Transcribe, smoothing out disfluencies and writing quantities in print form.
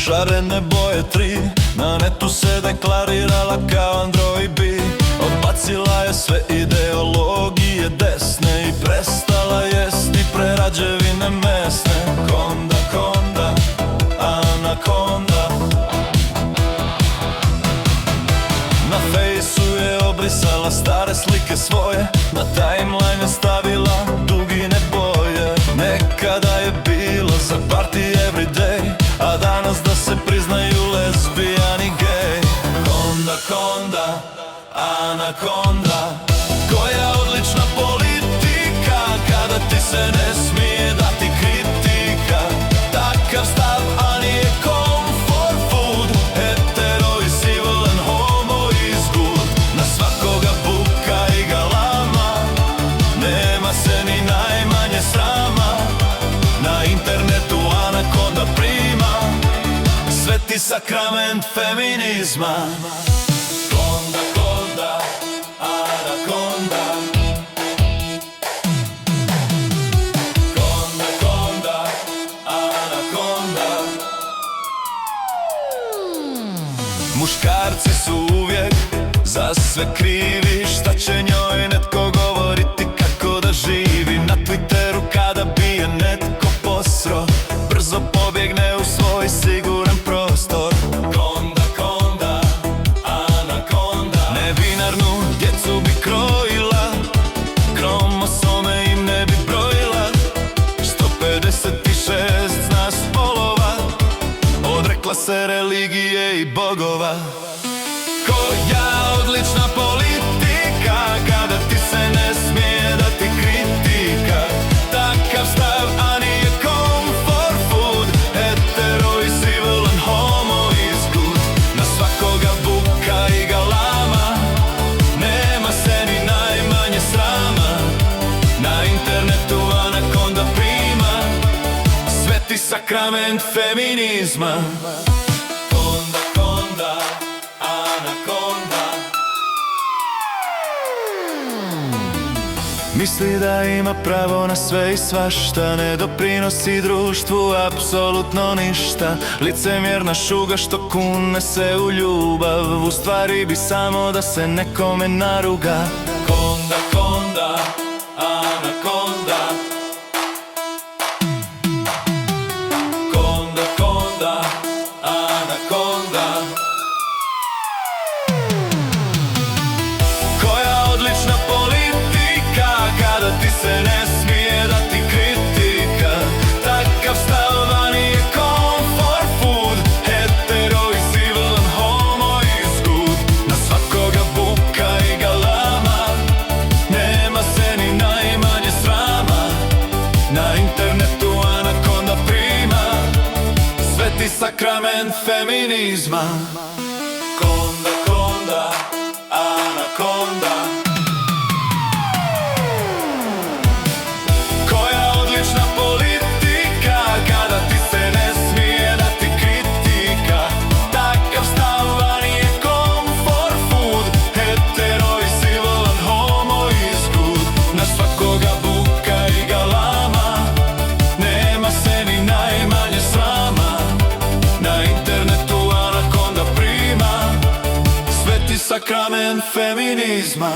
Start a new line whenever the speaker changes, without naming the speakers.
Šarene boje tri, na netu se deklarirala kao android. Odbacila je sve ideologije desne i prestala jesti prerađevine mesne. Konda, konda, anakonda. Na fejsu je obrisala stare slike svoje, na timeline je stavila dugine boje. Nekada je bilo za party everyday, a danas da se priznaju lesbijan i gej. Konda, konda, anakonda. Koja odlična politika, kada ti se ne smije dati kritika. Takav stav, a nije comfort food. Hetero i civil and homo is good. Na svakoga buka i galama, nema se ni najmanje srama. Na internetu anakonda prima sveti sakrament feminizma. Konda, konda, anakonda. Konda, konda, anakonda. Muškarci su uvijek za sve krivi. Šta će njoj netko govoriti kako da živi? Na Twitteru kada bi je netko posro, brzo pobjegne u svoj siguran prostor. Konda, konda, anakonda. Nebinarnu djecu bi krojila, kromosome im ne bi brojila. 156 zna spolova, odrekla se religije i bogova. Koja odlična politika, kada ti se ne smije dati kritika. Takav stav, a nije comfort food. Hetero i civil and homo is good. Na svakoga buka i galama, nema se ni najmanje srama. Na internetu anakonda prima sveti sakrament feminizma. Konda, konda, anakonda. Misli da ima pravo na sve i svašta, ne doprinosi društvu apsolutno ništa. Licemjerna šuga što kune se u ljubav, u stvari bi samo da se nekome naruga. Konda, konda, anakonda. Konda, konda, anakonda. Koja odlična politika, kada ti se ne smije dati kritika. Takav stav, a nije comfort food. Hetero i civil and homo is good. Na svakoga buka i galama, nema se ni najmanje srama. Na internetu anakonda prima sveti sakrament feminizma. Konda, konda, anakonda. Koja odlična politika, kada ti se ne smije dati kritika. Takav stav, a nije comfort food. Hetero i civil and homo is good. Na svakoga buka i galama, nema se ni najmanje srama. Na internetu anakonda prima sveti sakrament feminizma.